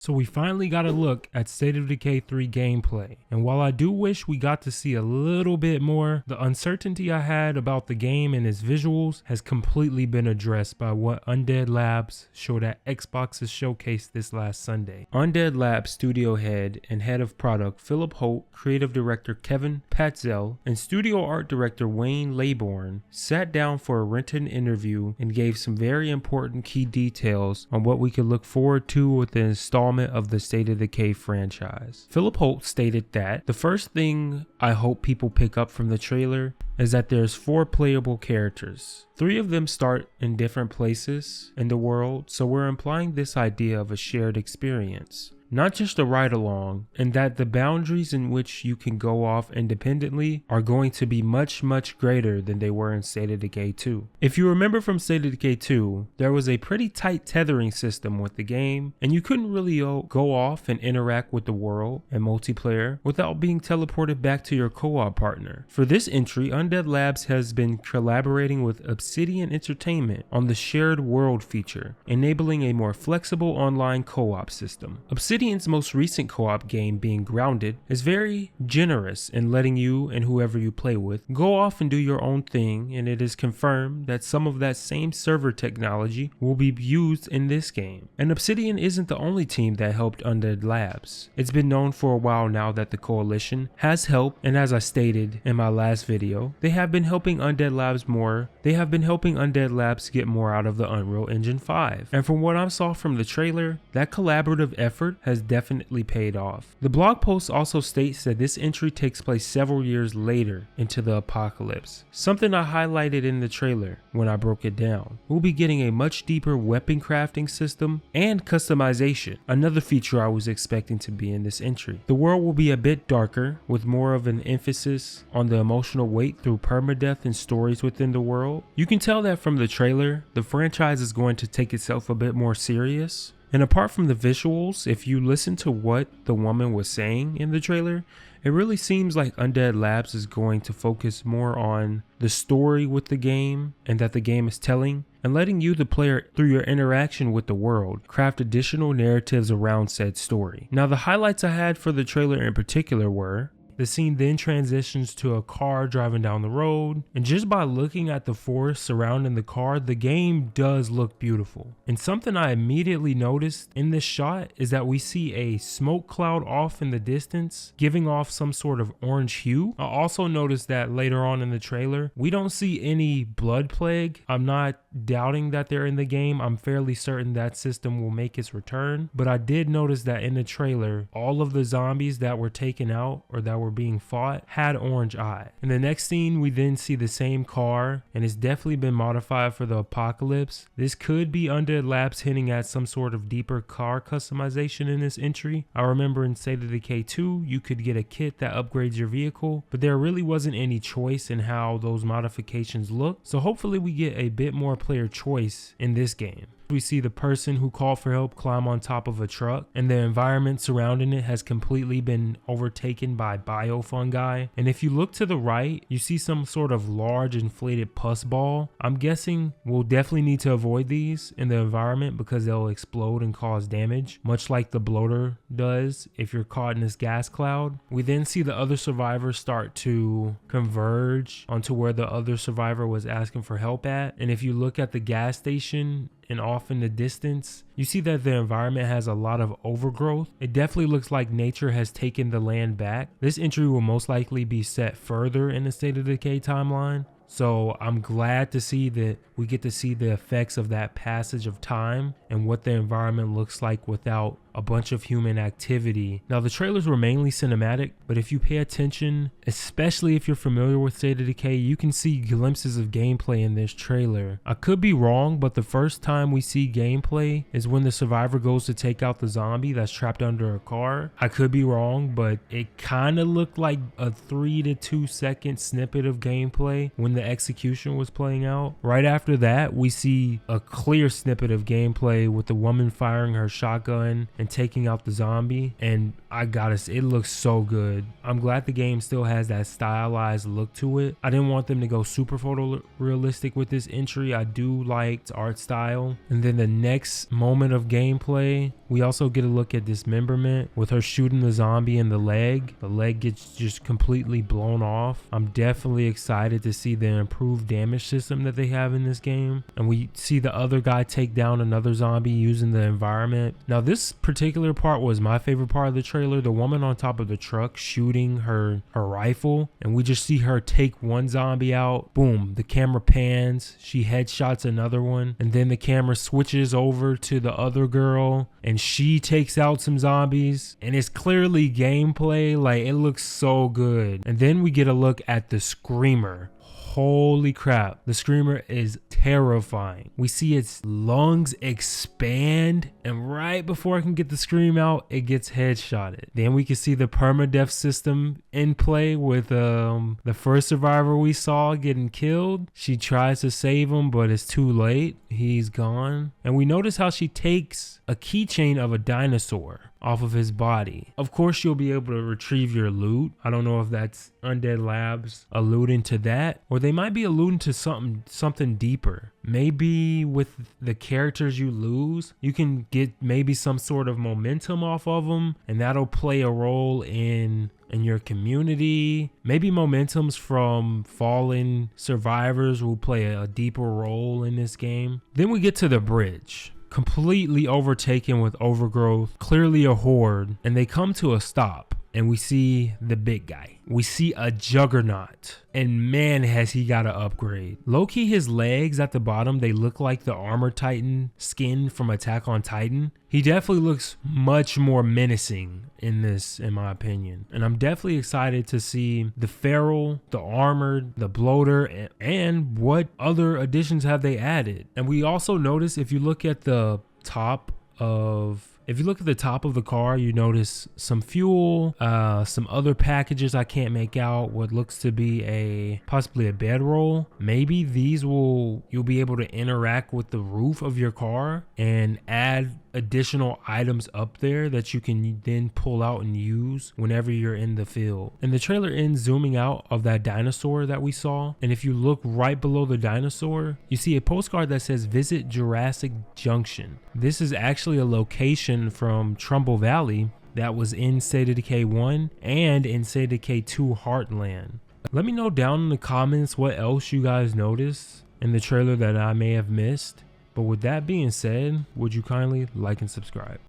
So we finally got a look at State of Decay 3 gameplay, and while I do wish we got to see a little bit more, the uncertainty I had about the game and its visuals has completely been addressed by what Undead Labs showed at Xbox's showcase this last Sunday. Undead Labs studio head and head of product Philip Holt, creative director Kevin Patzel, and studio art director Wayne Laybourne sat down for a written interview and gave some very important key details on what we could look forward to with the installment of the State of Decay franchise. Philip Holt stated that the first thing I hope people pick up from the trailer is that there's 4 playable characters. 3 of them start in different places in the world, so we're implying this idea of a shared experience, not just a ride along, and that the boundaries in which you can go off independently are going to be much greater than they were in State of Decay 2. If you remember from State of Decay 2, there was a pretty tight tethering system with the game, and you couldn't really go off and interact with the world and multiplayer without being teleported back to your co-op partner. For this entry, Undead Labs has been collaborating with Obsidian Entertainment on the shared world feature, enabling a more flexible online co-op system. Obsidian's most recent co-op game, being Grounded, is very generous in letting you and whoever you play with go off and do your own thing, and it is confirmed that some of that same server technology will be used in this game. And Obsidian isn't the only team that helped Undead Labs. It's been known for a while now that the Coalition has helped, and as I stated in my last video, they have been helping Undead Labs more. They have been helping Undead Labs get more out of the Unreal Engine 5. And from what I saw from the trailer, that collaborative effort has definitely paid off. The blog post also states that this entry takes place several years later into the apocalypse, something I highlighted in the trailer when I broke it down. We'll be getting a much deeper weapon crafting system and customization, another feature I was expecting to be in this entry. The world will be a bit darker, with more of an emphasis on the emotional weight through permadeath and stories within the world. You can tell that from the trailer, the franchise is going to take itself a bit more serious. And apart from the visuals, if you listen to what the woman was saying in the trailer, it really seems like Undead Labs is going to focus more on the story with the game and that the game is telling, and letting you, the player, through your interaction with the world, craft additional narratives around said story. Now, the highlights I had for the trailer in particular were: the scene then transitions to a car driving down the road, and just by looking at the forest surrounding the car, the game does look beautiful. And something I immediately noticed in this shot is that we see a smoke cloud off in the distance, giving off some sort of orange hue. I also noticed that later on in the trailer, we don't see any blood plague. I'm not doubting that they're in the game. I'm fairly certain that system will make its return, but I did notice that in the trailer, all of the zombies that were taken out or that were being fought had orange eye. In the next scene, we then see the same car, and it's definitely been modified for the apocalypse. This could be Undead Labs hinting at some sort of deeper car customization in this entry. I remember in State of Decay 2, you could get a kit that upgrades your vehicle, but there really wasn't any choice in how those modifications look. So hopefully we get a bit more player choice in this game. We see the person who called for help climb on top of a truck, and the environment surrounding it has completely been overtaken by biofungi. And if you look to the right, you see some sort of large inflated pus ball. I'm guessing we'll definitely need to avoid these in the environment because they'll explode and cause damage, much like the bloater does if you're caught in this gas cloud. We then see the other survivors start to converge onto where the other survivor was asking for help at. And if you look at the gas station and off in the distance, you see that the environment has a lot of overgrowth. It definitely looks like nature has taken the land back. This entry will most likely be set further in the State of Decay timeline. So I'm glad to see that we get to see the effects of that passage of time and what the environment looks like without a bunch of human activity. Now, the trailers were mainly cinematic, but if you pay attention, especially if you're familiar with State of Decay, you can see glimpses of gameplay in this trailer. I could be wrong, but the first time we see gameplay is when the survivor goes to take out the zombie that's trapped under a car. I could be wrong, but it kind of looked like a 3 to 2 second snippet of gameplay when the execution was playing out. Right after that, we see a clear snippet of gameplay with the woman firing her shotgun and taking out the zombie, and I gotta say, it looks so good. I'm glad the game still has that stylized look to it. I didn't want them to go super photorealistic with this entry. I do like its art style. And then the next moment of gameplay, we also get a look at dismemberment with her shooting the zombie in the leg. The leg gets just completely blown off. I'm definitely excited to see the improved damage system that they have in this game. And we see the other guy take down another zombie using the environment. Now, this particular part was my favorite part of the trailer. The woman on top of the truck shooting her rifle, and we just see her take one zombie out. Boom, the camera pans, she headshots another one, and then the camera switches over to the other girl and she takes out some zombies, and it's clearly gameplay. Like, it looks so good. And then we get a look at the screamer. Holy crap, the screamer is terrifying. We see its lungs expand, and right before I can get the scream out, it gets headshotted. Then we can see the permadeath system in play with the first survivor we saw getting killed. She tries to save him, but it's too late. He's gone. And we notice how she takes a keychain of a dinosaur off of his body. Of course, you'll be able to retrieve your loot. I don't know if that's Undead Labs alluding to that, or they might be alluding to something deeper. Maybe with the characters you lose, you can get maybe some sort of momentum off of them, and that'll play a role in your community. Maybe momentums from fallen survivors will play a deeper role in this game. Then we get to the bridge, completely overtaken with overgrowth, clearly a horde, and they come to a stop, and we see the big guy. We see a juggernaut, and man, has he got to upgrade. Low-key, his legs at the bottom, they look like the Armor Titan skin from Attack on Titan. He definitely looks much more menacing in this, in my opinion. And I'm definitely excited to see the feral, the armored, the bloater, and what other additions have they added. And we also notice, if you look at the top of the car, you notice some fuel, some other packages I can't make out. What looks to be possibly a bedroll. Maybe these you'll be able to interact with the roof of your car and add additional items up there that you can then pull out and use whenever you're in the field. And the trailer ends zooming out of that dinosaur that we saw. And if you look right below the dinosaur, you see a postcard that says "Visit Jurassic Junction." This is actually a location from Trumbull Valley that was in State of Decay 1 and in State of Decay 2 Heartland. Let me know down in the comments what else you guys noticed in the trailer that I may have missed. But with that being said, would you kindly like and subscribe?